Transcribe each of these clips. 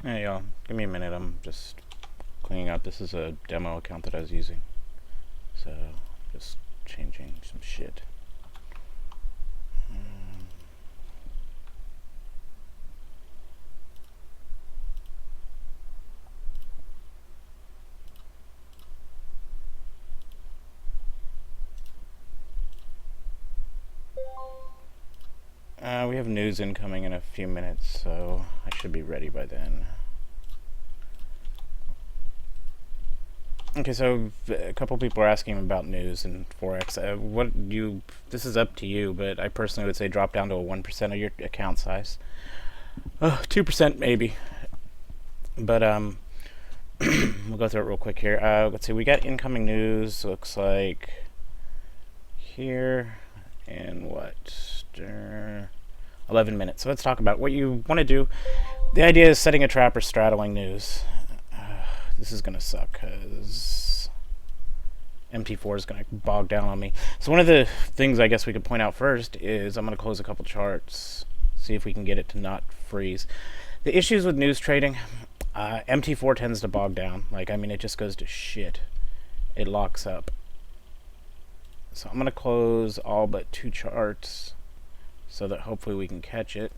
Hey y'all, give me a minute. I'm just cleaning out. This is a demo account that I was using, so just changing some shit. We have news incoming in a few minutes, so I should be ready by then. Okay, so a couple people are asking about news and forex. This is up to you, but I personally would say drop down to a 1% of your account size. 2% maybe, but we'll go through it real quick here. Let's see, we got incoming news. Looks like here in 11 minutes. So let's talk about what you want to do. The idea is setting a trap or straddling news. This is going to suck because MT4 is going to bog down on me. So one of the things I guess we could point out first is I'm going to close a couple charts, see if we can get it to not freeze. The issues with news trading, MT4 tends to bog down. It just goes to shit. It locks up. So I'm going to close all but 2 charts so that hopefully we can catch it.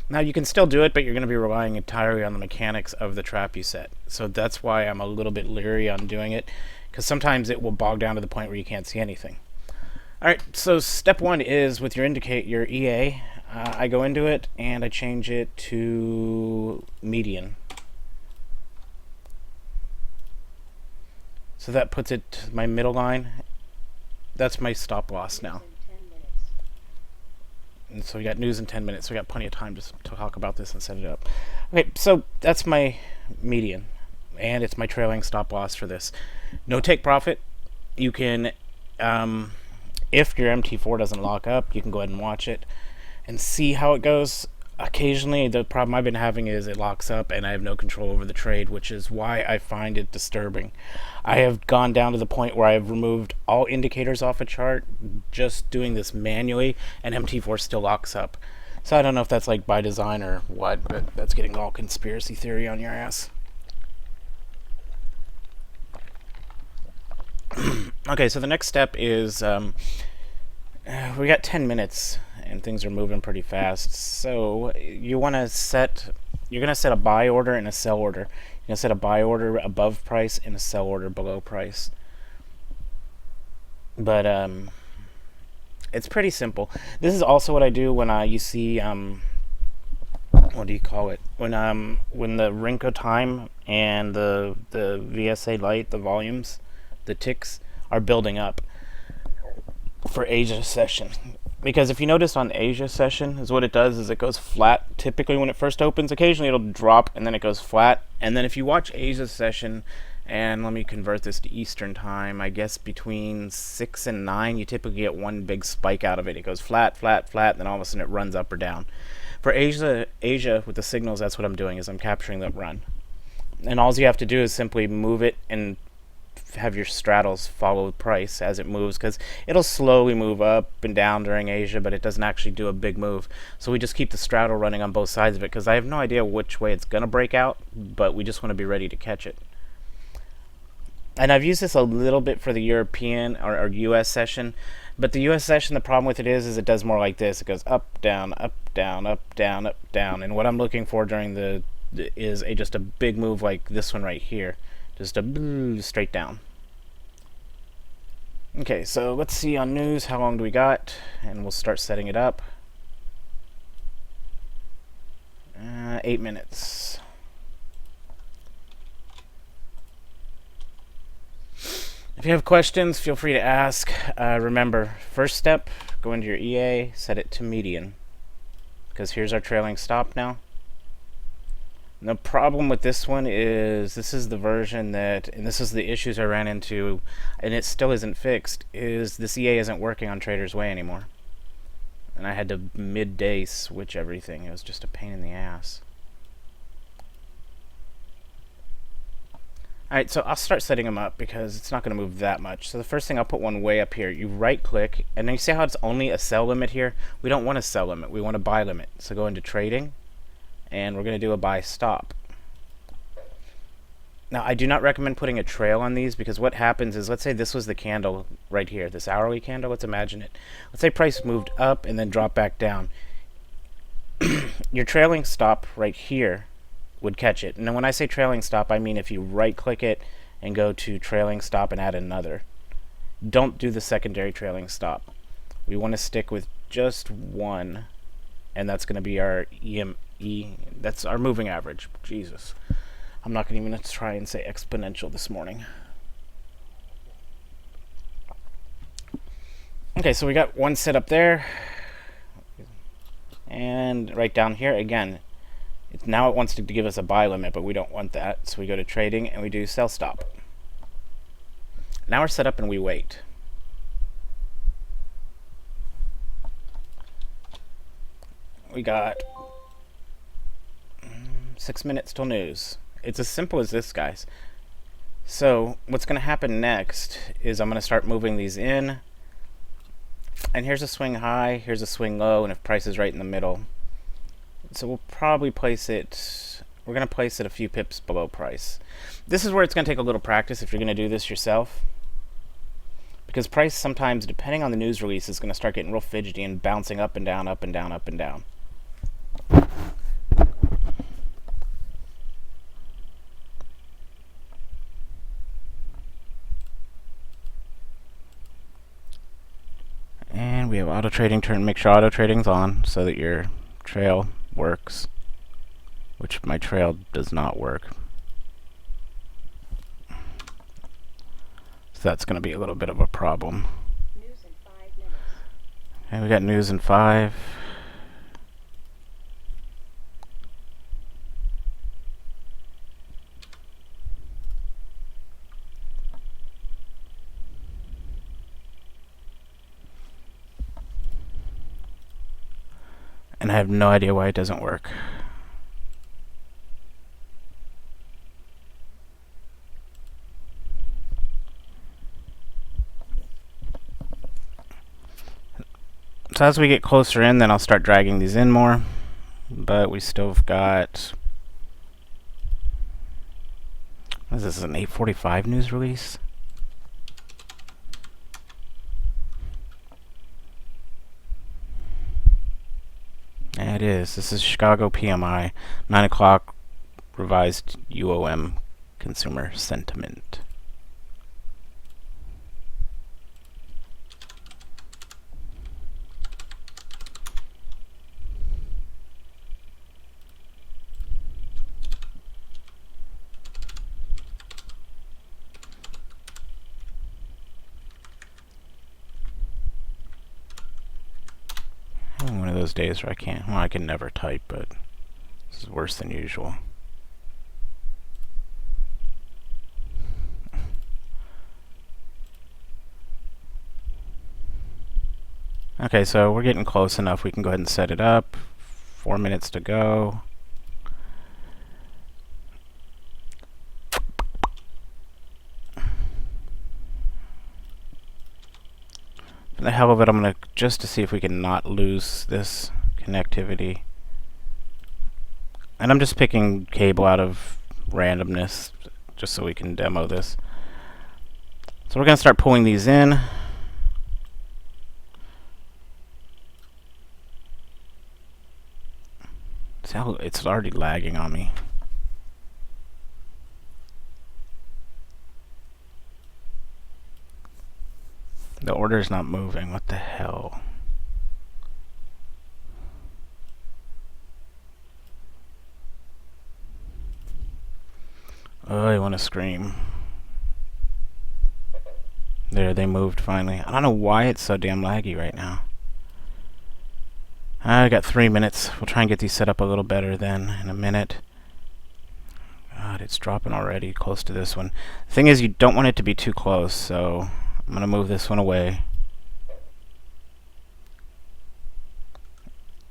Now you can still do it, but you're going to be relying entirely on the mechanics of the trap you set. So that's why I'm a little bit leery on doing it, because sometimes it will bog down to the point where you can't see anything. Alright, so step 1 is with your EA, I go into it and I change it to median. So that puts it my middle line. That's my stop loss now. And so we got news in 10 minutes, so we got plenty of time to talk about this and set it up. Okay, so that's my median, and it's my trailing stop loss for this. No take profit. You can, if your MT4 doesn't lock up, you can go ahead and watch it and see how it goes. Occasionally, the problem I've been having is it locks up and I have no control over the trade, which is why I find it disturbing. I have gone down to the point where I've removed all indicators off a chart, just doing this manually, and MT4 still locks up. So I don't know if that's like by design or what, but that's getting all conspiracy theory on your ass. Okay, so the next step is we got 10 minutes and things are moving pretty fast. So you're going to set a buy order and a sell order. You're going to set a buy order above price and a sell order below price. But it's pretty simple. This is also what I do when you see what do you call it? When the Renko time and the VSA light, the volumes, the ticks are building up for Asia session. Because if you notice on Asia session, is what it does is it goes flat typically when it first opens. Occasionally it'll drop and then it goes flat. And then if you watch Asia session, and let me convert this to Eastern time, I guess between 6 and 9, you typically get one big spike out of it. It goes flat, flat, flat, and then all of a sudden it runs up or down. For Asia with the signals, that's what I'm doing, is I'm capturing that run. And all you have to do is simply move it and have your straddles follow price as it moves, because it'll slowly move up and down during Asia, but it doesn't actually do a big move. So we just keep the straddle running on both sides of it, because I have no idea which way it's going to break out, but we just want to be ready to catch it. And I've used this a little bit for the European or US session, but the US session, the problem with it is it does more like this. It goes up, down, up, down, up, down, up, down. And what I'm looking for during is just a big move like this one right here. Just a straight down. Okay, so let's see on news, how long do we got? And we'll start setting it up. 8 minutes. If you have questions, feel free to ask. Remember, first step, go into your EA, set it to median. Because here's our trailing stop now. The problem with this one is this is the version that, and this is the issues I ran into, and it still isn't fixed, is this EA isn't working on Trader's Way anymore. And I had to midday switch everything. It was just a pain in the ass. Alright, so I'll start setting them up because it's not going to move that much. So the first thing, I'll put one way up here. You right click, and then you see how it's only a sell limit here? We don't want a sell limit, we want a buy limit. So go into trading, and we're going to do a buy stop. Now, I do not recommend putting a trail on these because what happens is, let's say this was the candle right here, this hourly candle. Let's imagine it. Let's say price moved up and then dropped back down. Your trailing stop right here would catch it. And when I say trailing stop, I mean if you right-click it and go to trailing stop and add another. Don't do the secondary trailing stop. We want to stick with just one, and that's going to be our that's our moving average. Jesus. I'm not going to even try and say exponential this morning. Okay, so we got one set up there. And right down here, again, now it wants to give us a buy limit, but we don't want that. So we go to trading and we do sell stop. Now we're set up and we wait. We got 6 minutes till news. It's as simple as this, guys. So what's going to happen next is I'm going to start moving these in. And here's a swing high, here's a swing low, and if price is right in the middle. So we'll probably place it, we're going to place it a few pips below price. This is where it's going to take a little practice if you're going to do this yourself. Because price sometimes, depending on the news release, is going to start getting real fidgety and bouncing up and down, up and down, up and down. And we have auto trading turn. Make sure auto trading's on so that your trail works, which my trail does not work. So that's going to be a little bit of a problem. News in 5 minutes. Okay, we got news in 5. And I have no idea why it doesn't work. So as we get closer in, then I'll start dragging these in more. But we still have got... What is this, an 8:45 news release? Yeah, it is. This is Chicago PMI, 9 o'clock, revised UOM consumer sentiment. One of those days where I can't, well, I can never type, but this is worse than usual. Okay, so we're getting close enough. We can go ahead and set it up. 4 minutes to go. For the hell of it, I'm going to, just to see if we can not lose this connectivity. And I'm just picking cable out of randomness, just so we can demo this. So we're going to start pulling these in. See how it's already lagging on me. The order's not moving. What the hell? Oh, I want to scream. There, they moved finally. I don't know why it's so damn laggy right now. I got 3 minutes. We'll try and get these set up a little better then in a minute. God, it's dropping already close to this one. The thing is, you don't want it to be too close, so I'm going to move this one away.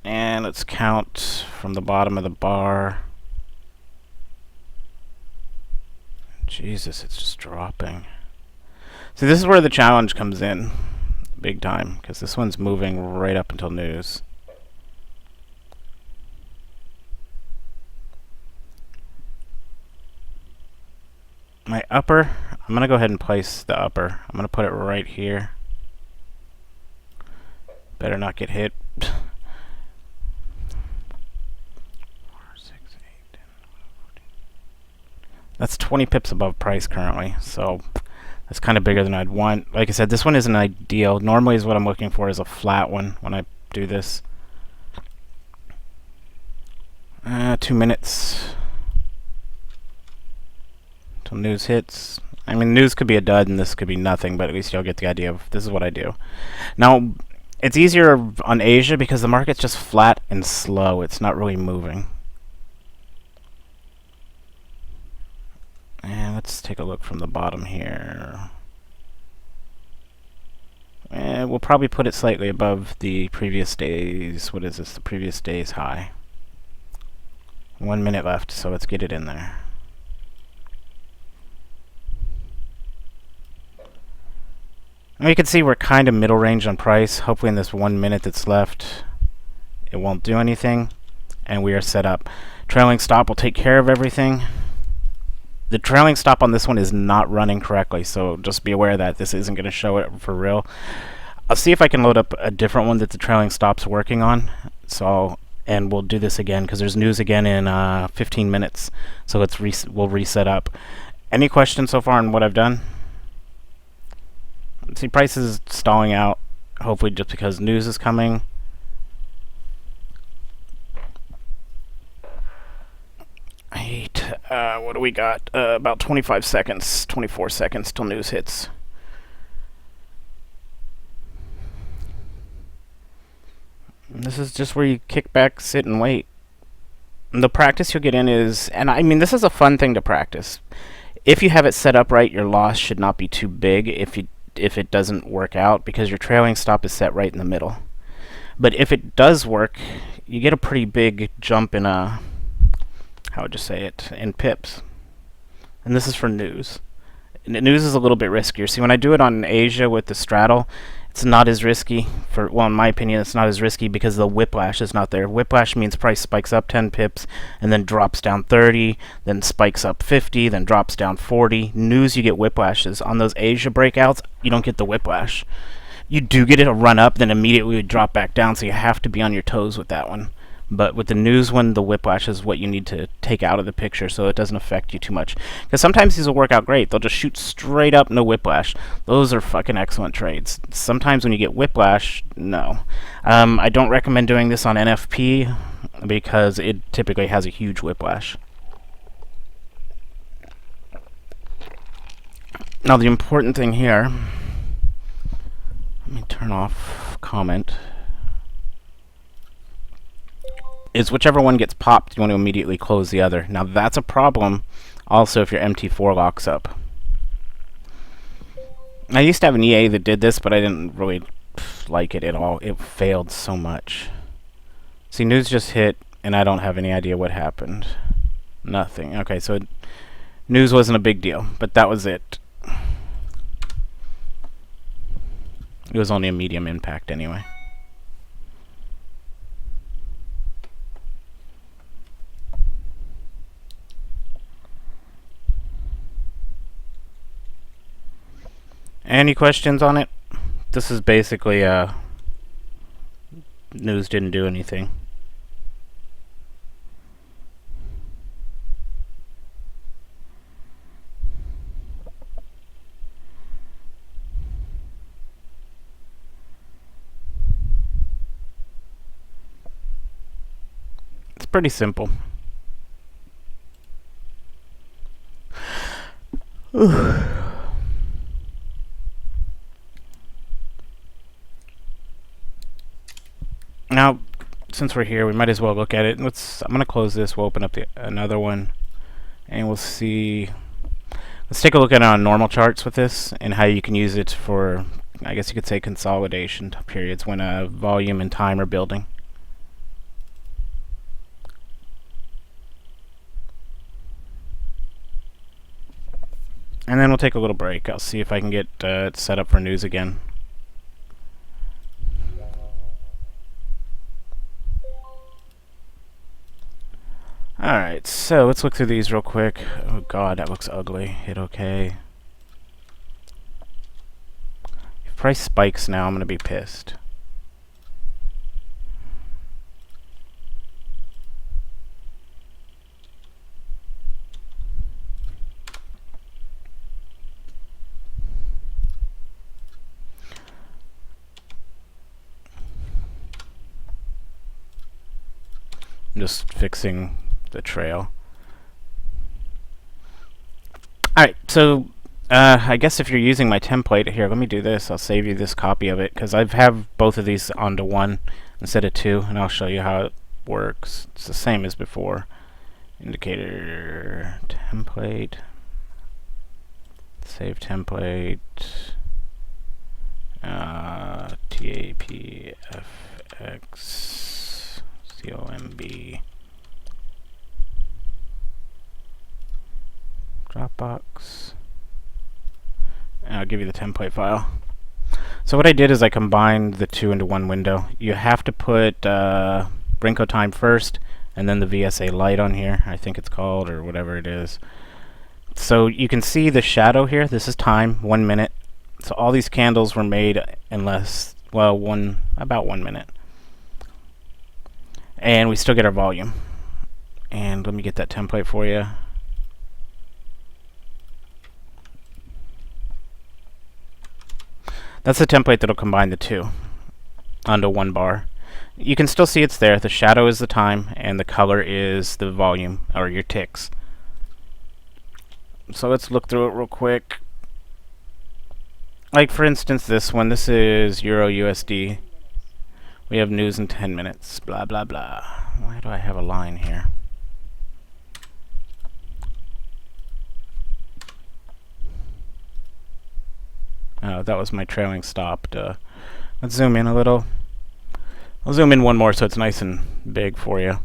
And let's count from the bottom of the bar. Jesus, it's just dropping. See, this is where the challenge comes in, big time, because this one's moving right up until news. My upper, I'm going to go ahead and place the upper. I'm going to put it right here. Better not get hit. 4, 6, 8, 10, 14. That's 20 pips above price currently, so that's kind of bigger than I'd want. Like I said, this one isn't ideal. Normally is what I'm looking for is a flat one when I do this. 2 minutes till news hits. I mean, news could be a dud and this could be nothing, but at least you'll get the idea of this is what I do. Now, it's easier on Asia because the market's just flat and slow. It's not really moving. And let's take a look from the bottom here. And we'll probably put it slightly above the previous day's, what is this, the previous day's high. 1 minute left, so let's get it in there. And you can see we're kind of middle range on price. Hopefully in this 1 minute that's left, it won't do anything. And we are set up. Trailing stop will take care of everything. The trailing stop on this one is not running correctly, so just be aware that this isn't going to show it for real. I'll see if I can load up a different one that the trailing stop's working on. And we'll do this again because there's news again in 15 minutes. So we'll reset up. Any questions so far on what I've done? See, price is stalling out. Hopefully just because news is coming. What do we got? About 25 seconds, 24 seconds till news hits. And this is just where you kick back, sit, and wait. And the practice you'll get in is, and I mean, this is a fun thing to practice. If you have it set up right, your loss should not be too big if it doesn't work out because your trailing stop is set right in the middle. But if it does work, you get a pretty big jump in how would you say it, in pips. And this is for news. And news is a little bit riskier. See, when I do it on Asia with the straddle, it's not as risky. Well, in my opinion, it's not as risky because the whiplash is not there. Whiplash means price spikes up 10 pips and then drops down 30, then spikes up 50, then drops down 40. News, you get whiplashes. On those Asia breakouts, you don't get the whiplash. You do get it a run up, then immediately would drop back down, so you have to be on your toes with that one. But with the news one, the whiplash is what you need to take out of the picture so it doesn't affect you too much. Because sometimes these will work out great. They'll just shoot straight up, no whiplash. Those are fucking excellent trades. Sometimes when you get whiplash, no. I don't recommend doing this on NFP because it typically has a huge whiplash. Now the important thing here, let me turn off comment, is whichever one gets popped, you want to immediately close the other. Now that's a problem also if your MT4 locks up. I used to have an EA that did this, but I didn't really like it at all. It failed so much. See, news just hit, and I don't have any idea what happened. Nothing. Okay, so news wasn't a big deal, but that was it. It was only a medium impact anyway. Any questions on it? This is basically news didn't do anything. It's pretty simple. Now, since we're here, we might as well look at it. I'm going to close this. We'll open up another one, and we'll see. Let's take a look at it on normal charts with this, and how you can use it for, I guess you could say, consolidation periods when volume and time are building. And then we'll take a little break. I'll see if I can get it set up for news again. Alright, so let's look through these real quick. Oh god, that looks ugly. Hit OK. If price spikes now, I'm going to be pissed. I'm just fixing the trail. Alright, so I guess if you're using my template here, let me do this. I'll save you this copy of it because I have both of these onto one instead of two, and I'll show you how it works. It's the same as before. Indicator template, save template, TAPFX COMB. Dropbox. And I'll give you the template file. So what I did is I combined the two into one window. You have to put Brinko time first, and then the VSA light on here, I think it's called, or whatever it is. So you can see the shadow here. This is time, 1 minute. So all these candles were made in less, well, about 1 minute. And we still get our volume. And let me get that template for you. That's the template that'll combine the two onto one bar. You can still see it's there. The shadow is the time, and the color is the volume, or your ticks. So let's look through it real quick. Like, for instance, this one. This is Euro USD. We have news in 10 minutes. Blah, blah, blah. Why do I have a line here? Oh, that was my trailing stop. Let's zoom in a little. I'll zoom in one more so it's nice and big for you.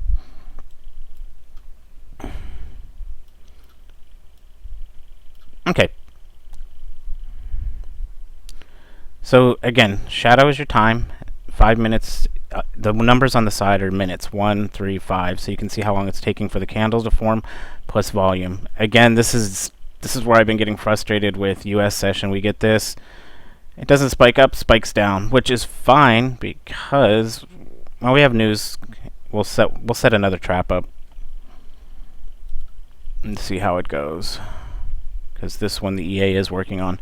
Okay. So again, shadow is your time. 5 minutes. The numbers on the side are minutes. 1, 3, 5. So you can see how long it's taking for the candles to form, plus volume. Again, this is where I've been getting frustrated with US session. We get this. It doesn't spike up, spikes down, which is fine because, well, we have news. We'll set another trap up and see how it goes. Because this one the EA is working on.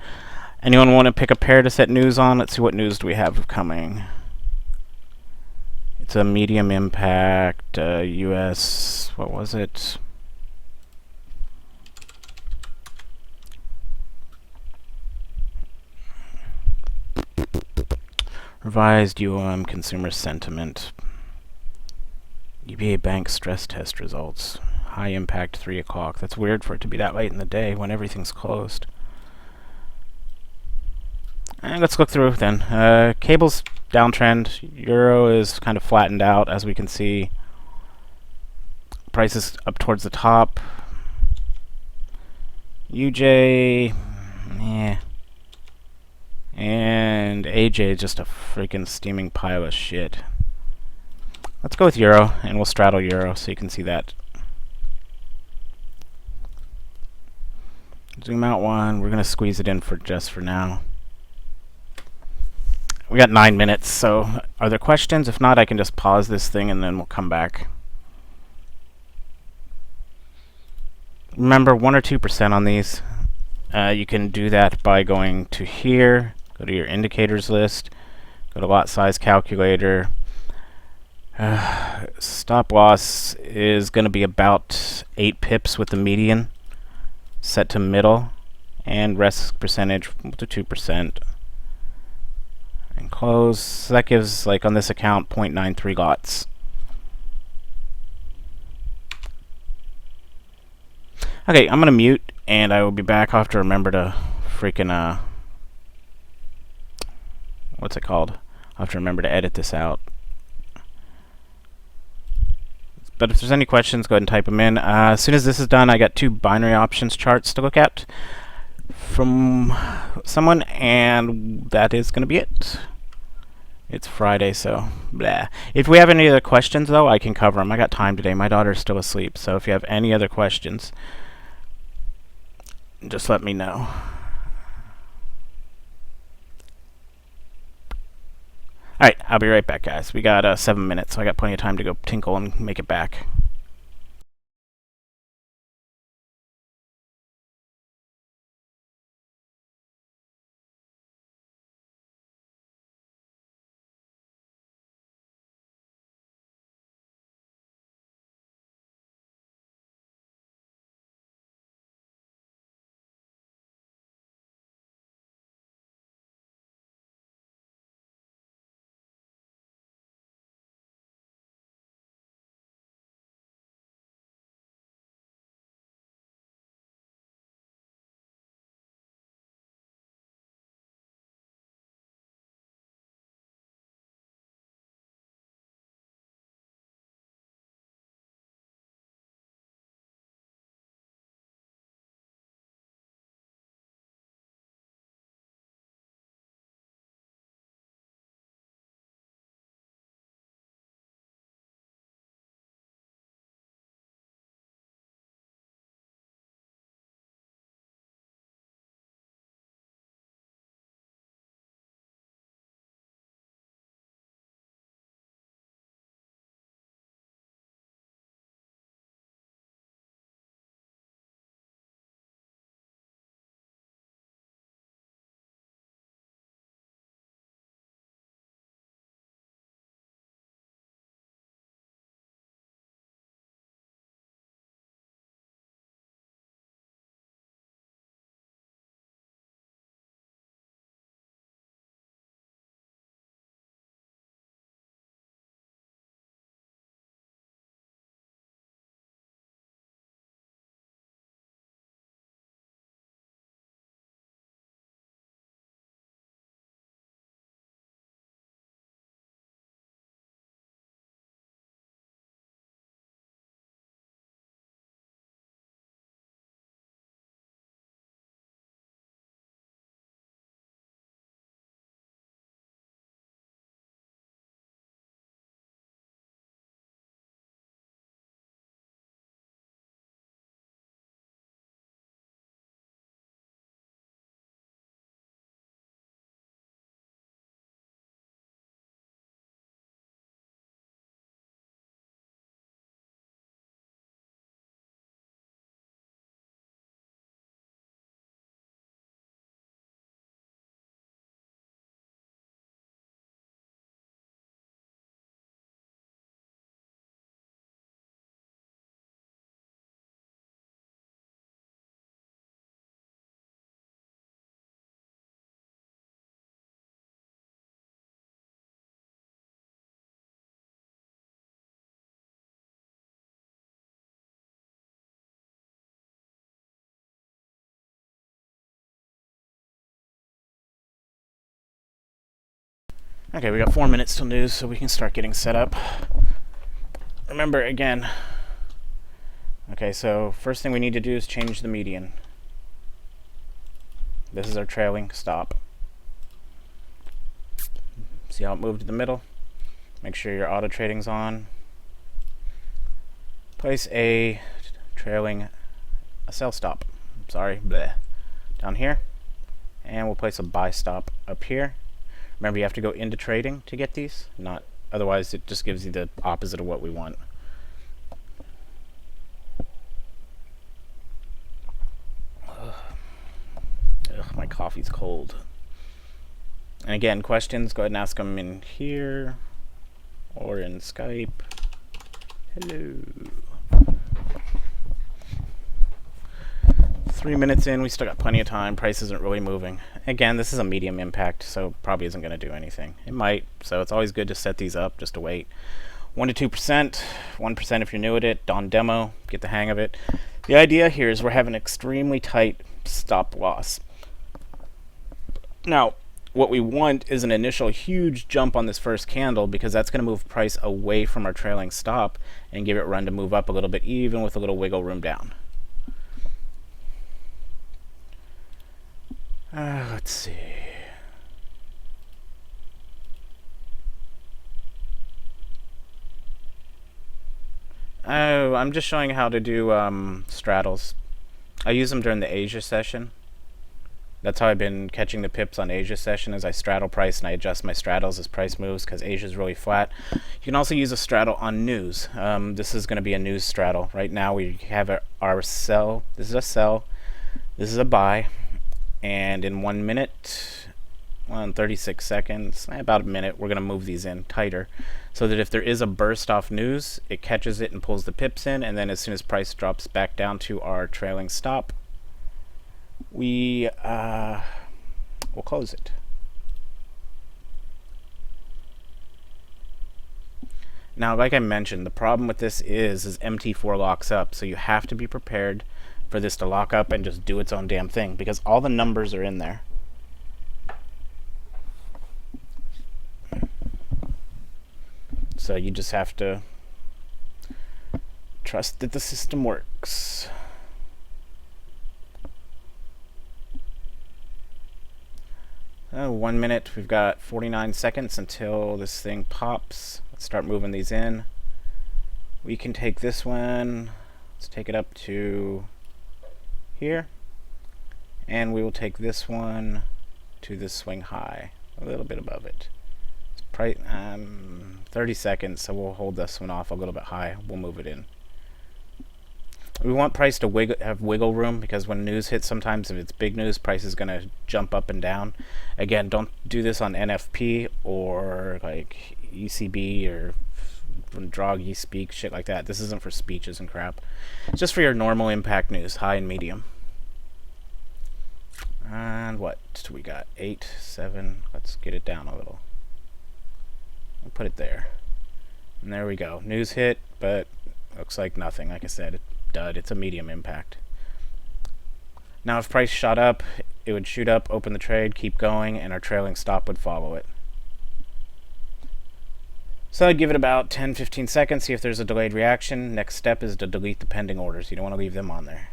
Anyone want to pick a pair to set news on? Let's see, what news do we have coming. It's a medium impact US. What was it? Revised consumer sentiment. UBA bank stress test results. High impact 3 o'clock. That's weird for it to be that late in the day when everything's closed. And let's look through then. Cable's downtrend. Euro is kind of flattened out, as we can see. Prices up towards the top. UJ, yeah. And AJ is just a freaking steaming pile of shit. Let's go with Euro, and we'll straddle Euro so you can see that. Zoom out one. We're going to squeeze it in for now. We got 9 minutes, so are there questions? If not, I can just pause this thing and then we'll come back. Remember, 1 or 2% on these. You can do that by going to here, go to your indicators list, go to lot size calculator. Stop loss is going to be about 8 pips with the median set to middle, and risk percentage to 2%. And close. So that gives, like on this account, 0.93 lots. Okay, I'm gonna mute, and I will be back. I'll have to remember to freaking what's it called? I'll have to remember to edit this out. But if there's any questions, go ahead and type them in. As soon as this is done, I got 2 binary options charts to look at from someone, and that is going to be it. It's Friday, so blah. If we have any other questions, though, I can cover them. I got time today. My daughter's still asleep, so if you have any other questions, just let me know. Alright, I'll be right back, guys. We got 7 minutes, so I got plenty of time to go tinkle and make it back. Okay, we got 4 minutes till news, so we can start getting set up. Remember, again, okay, so first thing we need to do is change the median. This is our trailing stop. See how it moved to the middle? Make sure your auto trading's on. Place a sell stop. Sorry, bleh. Down here. And we'll place a buy stop up here. Remember, you have to go into trading to get these. Otherwise, it just gives you the opposite of what we want. Ugh, my coffee's cold. And again, questions, go ahead and ask them in here or in Skype. Hello. 3 minutes in, we still got plenty of time. Price isn't really moving. Again, this is a medium impact, so probably isn't going to do anything. It might, so it's always good to set these up just to wait. 1 to 2%, 1% if you're new at it. On demo, get the hang of it. The idea here is we're having extremely tight stop loss. Now, what we want is an initial huge jump on this first candle, because that's going to move price away from our trailing stop and give it run to move up a little bit, even with a little wiggle room down. Let's see. Oh, I'm just showing how to do straddles. I use them during the Asia session. That's how I've been catching the pips on Asia session, as I straddle price and I adjust my straddles as price moves because Asia's really flat. You can also use a straddle on news. This is going to be a news straddle. Right now we have our sell. This is a sell. This is a buy. And in 1 minute, well, in 36 seconds, about a minute, we're going to move these in tighter so that if there is a burst off news, it catches it and pulls the pips in, and then as soon as price drops back down to our trailing stop, we'll close it. Now, like I mentioned, the problem with this is MT4 locks up, so you have to be prepared for this to lock up and just do its own damn thing, because all the numbers are in there. So you just have to trust that the system works. Oh, 1 minute. We've got 49 seconds until this thing pops. Let's start moving these in. We can take this one. Let's take it up to here. And we will take this one to the swing high, a little bit above it. 30 seconds, so we'll hold this one off a little bit high. We'll move it in. We want price to have wiggle room, because when news hits, sometimes if it's big news, price is going to jump up and down. Again, don't do this on NFP or like ECB or when Draghi speaks, shit like that. This isn't for speeches and crap. It's just for your normal impact news, high and medium. And what we got? 8, 7. Let's get it down a little. I'll put it there. And there we go. News hit, but looks like nothing. Like I said, dud. It's a medium impact. Now, if price shot up, it would shoot up, open the trade, keep going, and our trailing stop would follow it. So I'd give it about 10-15 seconds, see if there's a delayed reaction. Next step is to delete the pending orders. You don't want to leave them on there.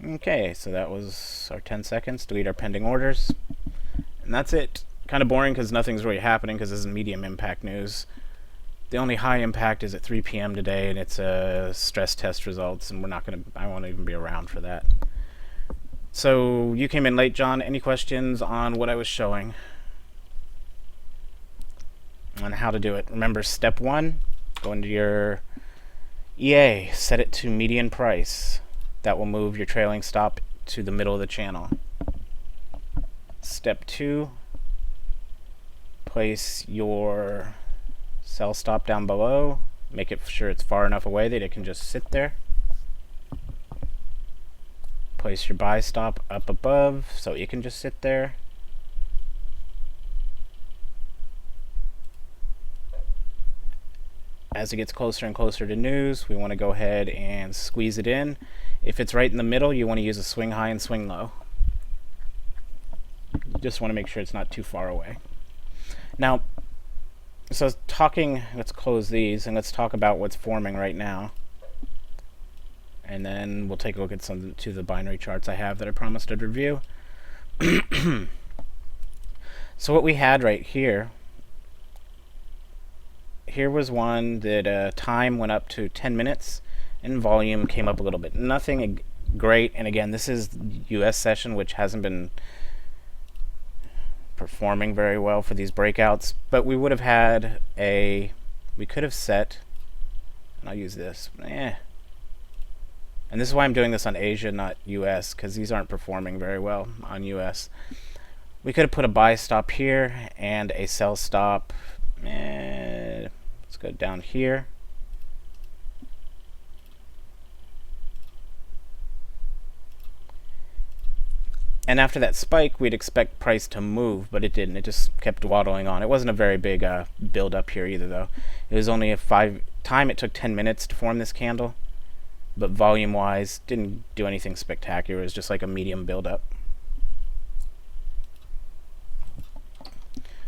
Okay, so that was our 10 seconds. Delete our pending orders. And that's it. Kind of boring because nothing's really happening because this is medium impact news. The only high impact is at 3 p.m. today, and it's stress test results, and I won't even be around for that. So you came in late, John. Any questions on what I was showing? On how to do it. Remember, step 1, go into your EA, set it to median price. That will move your trailing stop to the middle of the channel. Step 2, place your sell stop down below. Make it sure it's far enough away that it can just sit there. Place your buy stop up above so it can just sit there. As it gets closer and closer to news, we want to go ahead and squeeze it in. If it's right in the middle, you want to use a swing high and swing low. You just want to make sure it's not too far away. Now, so let's close these and let's talk about what's forming right now. And then we'll take a look at some to the binary charts I have that I promised I'd review. So what we had right here, was one that time went up to 10 minutes and volume came up a little bit. Nothing great, and again, this is US session, which hasn't been performing very well for these breakouts, but we would have had we could have set, and I'll use this, and this is why I'm doing this on Asia, not US, because these aren't performing very well on US. We could have put a buy stop here and a sell stop. Let's go down here. And after that spike, we'd expect price to move, but it didn't. It just kept waddling on. It wasn't a very big build up here either, though. It was only it took 10 minutes to form this candle, but volume-wise, didn't do anything spectacular. It was just like a medium build up.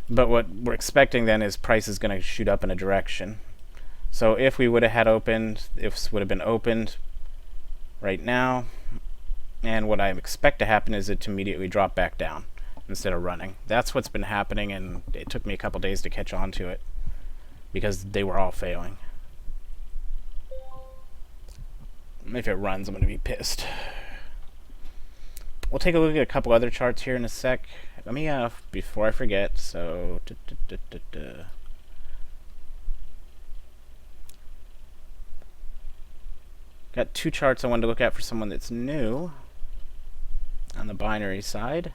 But what we're expecting then is price is going to shoot up in a direction. So if we would have been opened right now, And what I expect to happen is it to immediately drop back down instead of running. That's what's been happening, and it took me a couple days to catch on to it because they were all failing. If it runs, I'm going to be pissed. We'll take a look at a couple other charts here in a sec. Let me, before I forget, so... Got two charts I wanted to look at for someone that's new on the binary side.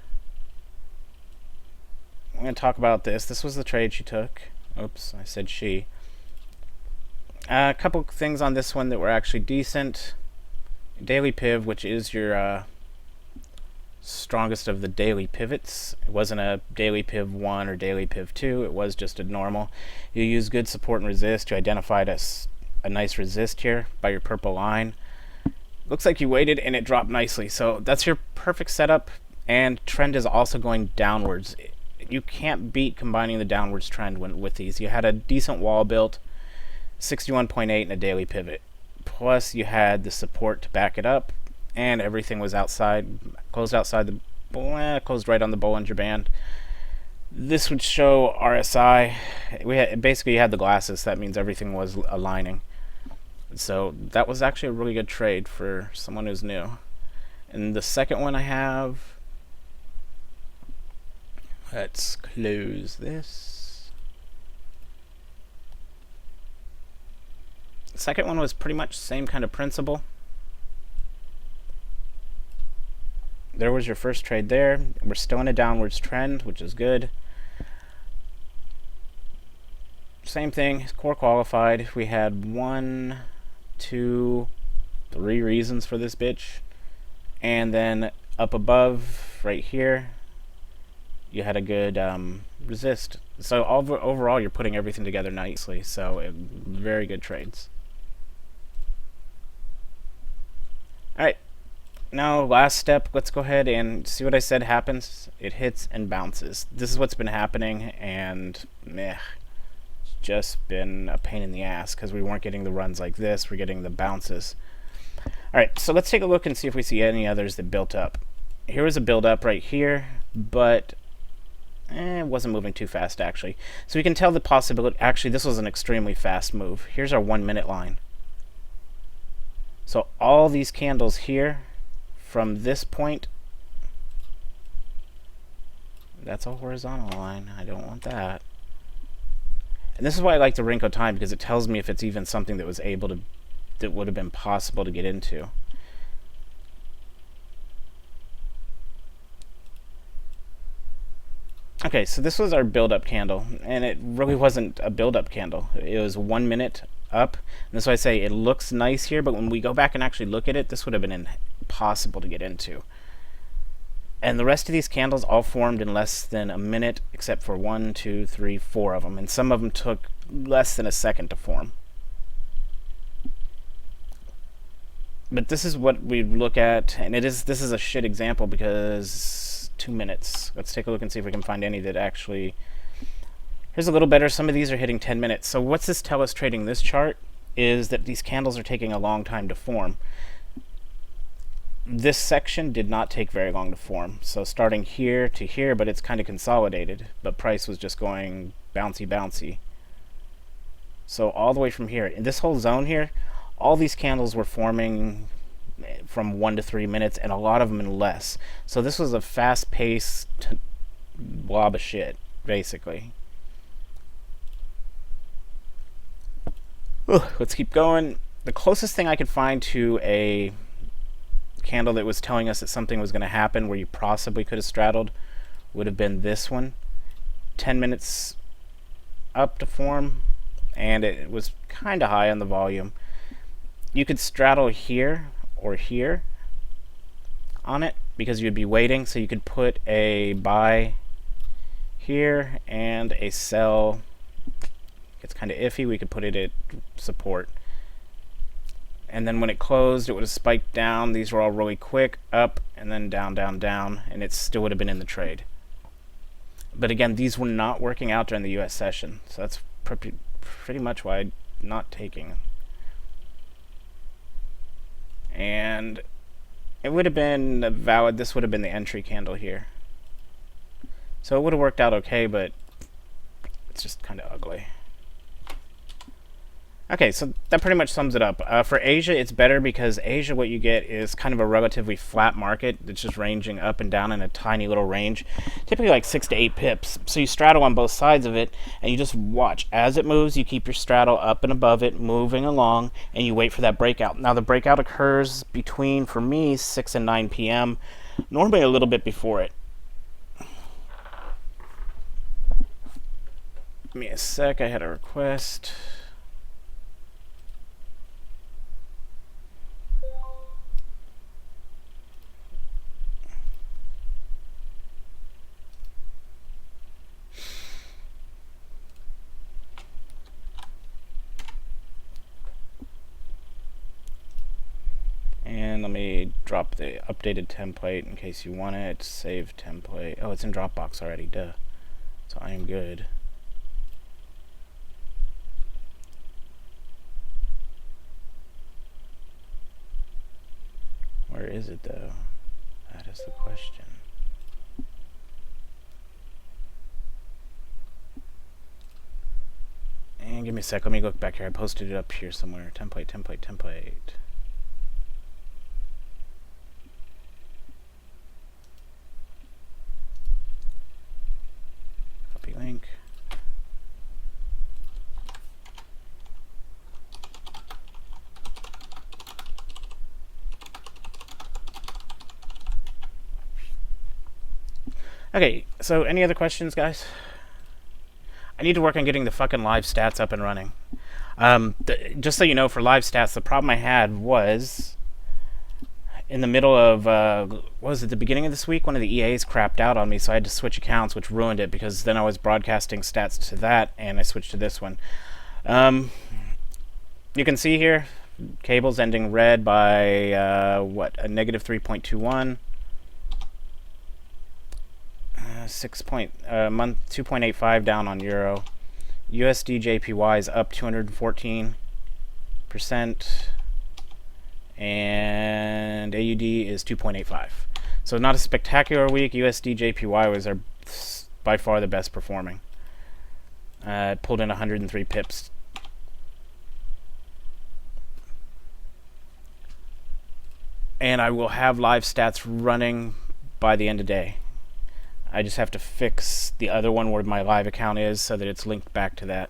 I'm going to talk about this. This was the trade she took. Oops, I said she. A couple things on this one that were actually decent. Daily piv, which is your strongest of the daily pivots. It wasn't a daily piv 1 or daily piv 2. It was just a normal. You use good support and resist. You identified a nice resist here by your purple line. Looks like you waited and it dropped nicely. So that's your perfect setup. And trend is also going downwards. You can't beat combining the downwards trend with these. You had a decent wall built, 61.8 and a daily pivot. Plus you had the support to back it up, and everything was outside, closed outside the, closed right on the Bollinger Band. This would show RSI. Basically you had the glasses. That means everything was aligning. So that was actually a really good trade for someone who's new. And the second one I have, let's close this. The second one was pretty much the same kind of principle. There was your first trade there. We're still in a downwards trend, which is good. Same thing, core qualified. We had 1, 2, 3 reasons for this bitch. And then up above, right here, you had a good resist. So overall, you're putting everything together nicely. So very good trades. Alright, now last step, let's go ahead and see what I said happens. It hits and bounces. This is what's been happening, and meh, it's just been a pain in the ass because we weren't getting the runs like this, we're getting the bounces. Alright, so let's take a look and see if we see any others that built up. Here was a build up right here, but it wasn't moving too fast actually. So we can tell the possibility, actually this was an extremely fast move. Here's our 1 minute line. So all these candles here, from this point, that's a horizontal line. I don't want that. And this is why I like the Rinko time, because it tells me if it's even something that was able to, that would have been possible to get into. Okay, so this was our build-up candle, and it really wasn't a build-up candle. It was 1 minute up, and that's why I say it looks nice here, but when we go back and actually look at it, this would have been impossible to get into. And the rest of these candles all formed in less than a minute, except for 1, 2, 3, 4 of them, and some of them took less than a second to form. But this is what we look at, and this is a shit example because 2 minutes. Let's take a look and see if we can find any that actually... Here's a little better. Some of these are hitting 10 minutes. So what's this tell us trading this chart is that these candles are taking a long time to form. This section did not take very long to form. So starting here to here, but it's kind of consolidated. But price was just going bouncy, bouncy. So all the way from here, in this whole zone here, all these candles were forming from 1 to 3 minutes, and a lot of them in less. So this was a fast-paced blob of shit, basically. Let's keep going. The closest thing I could find to a candle that was telling us that something was going to happen where you possibly could have straddled would have been this one. 10 minutes up to form, and it was kind of high on the volume. You could straddle here or here on it because you'd be waiting, so you could put a buy here and a sell. It's kind of iffy. We could put it at support. And then when it closed, it would have spiked down. These were all really quick, up, and then down, down, down, and it still would have been in the trade. But again, these were not working out during the US session, so that's pretty much why I'm not taking. And It would have been valid. This would have been the entry candle here. So it would have worked out okay, but it's just kind of ugly. Okay, so that pretty much sums it up. For Asia, it's better because Asia, what you get is kind of a relatively flat market. It's just ranging up and down in a tiny little range, typically like 6 to 8 pips. So you straddle on both sides of it, and you just watch. As it moves, you keep your straddle up and above it, moving along, and you wait for that breakout. Now, the breakout occurs between, for me, 6 and 9 p.m., normally a little bit before it. Give me a sec, I had a request. And let me drop the updated template in case you want it. Save template. Oh, it's in Dropbox already, duh. So I am good. Where is it, though? That is the question. And give me a sec. Let me look back here. I posted it up here somewhere. Template. Copy link. Okay, so any other questions, guys? I need to work on getting the fucking live stats up and running. Just so you know, for live stats, the problem I had was in the middle of, what was it, the beginning of this week? One of the EAs crapped out on me, so I had to switch accounts, which ruined it because then I was broadcasting stats to that, and I switched to this one. You can see here, cables ending red by, a negative 3.21. month 2.85 down on euro. USD JPY is up 214%, and AUD is 2.85. So not a spectacular week. USD JPY was by far the best performing. It pulled in 103 pips. And I will have live stats running by the end of day. I just have to fix the other one where my live account is so that it's linked back to that.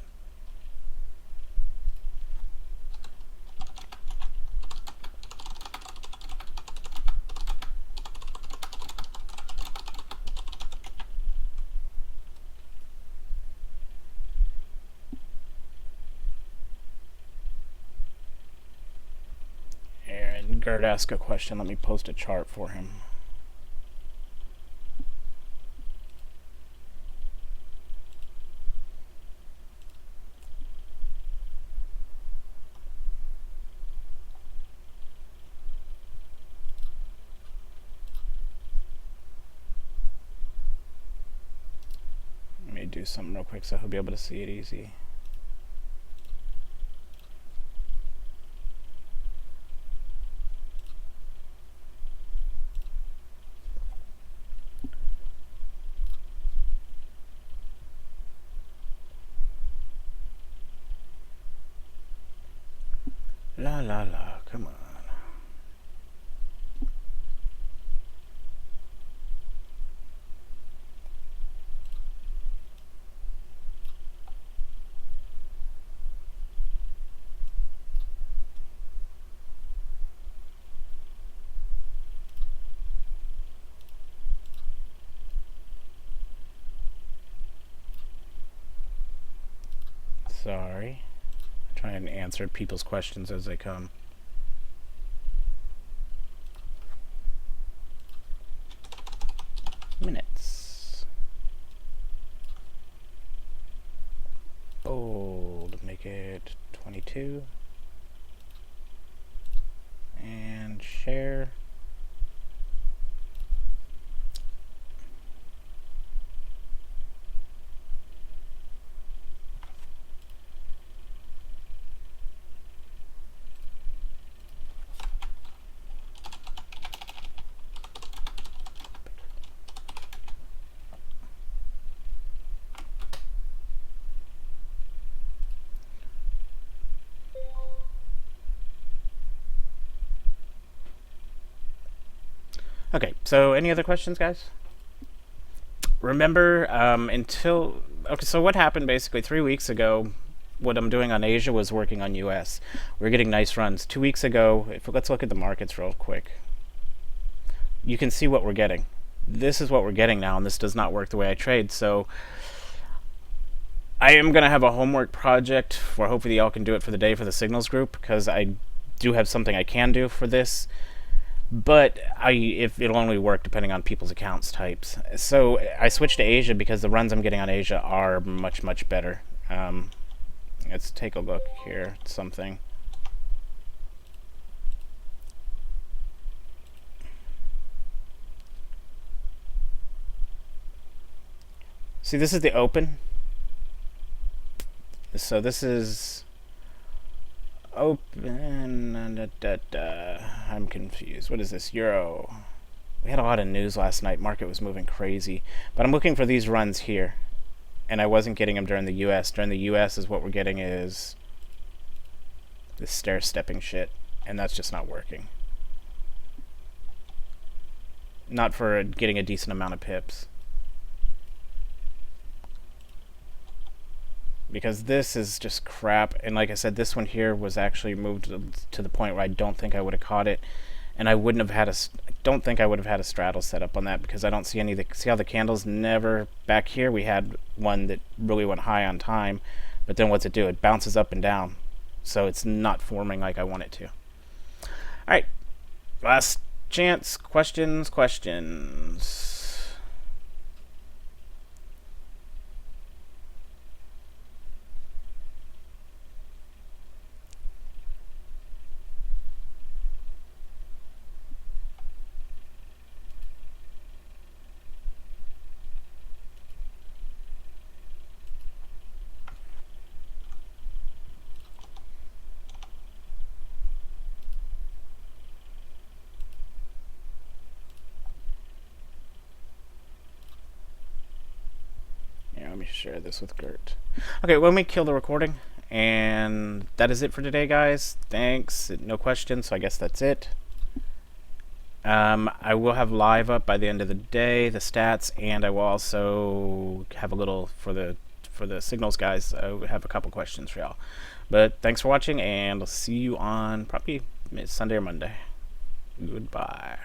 And Gert asked a question. Let me post a chart for him. Do something real quick so he'll be able to see it easy. La la la, come on. Sorry. I try and answer people's questions as they come. Minutes. Bold. Make it 22. And share. Okay, so any other questions, guys? Remember, until okay, so what happened basically 3 weeks ago? What I'm doing on Asia was working on US. We're getting nice runs. 2 weeks ago, if let's look at the markets real quick, you can see what we're getting. This is what we're getting now, and this does not work the way I trade. So I am gonna have a homework project for hopefully y'all can do it for the day for the signals group because I do have something I can do for this, but if it'll only work depending on people's accounts types. So I switched to Asia because the runs I'm getting on Asia are much better. Let's take a look here at something. See, this is the open. So this is open. I'm confused. What is this? Euro. We had a lot of news last night. Market was moving crazy. But I'm looking for these runs here. And I wasn't getting them during the US. During the US is what we're getting is this stair-stepping shit. And that's just not working. Not for getting a decent amount of pips. Because this is just crap. And like I said, this one here was actually moved to the point where I don't think I would have caught it. And I wouldn't have had I don't think I would have had a straddle set up on that because I don't see any of the, see how the candles never, back here we had one that really went high on time, but then what's it do? It bounces up and down. So it's not forming like I want it to. Alright, last chance, questions. Let me share this with Gert. Okay, let me kill the recording. And that is it for today, guys. Thanks. No questions, so I guess that's it. I will have live up by the end of the day, the stats, and I will also have a little for the signals guys. I have a couple questions for y'all. But thanks for watching, and I'll see you on probably Sunday or Monday. Goodbye.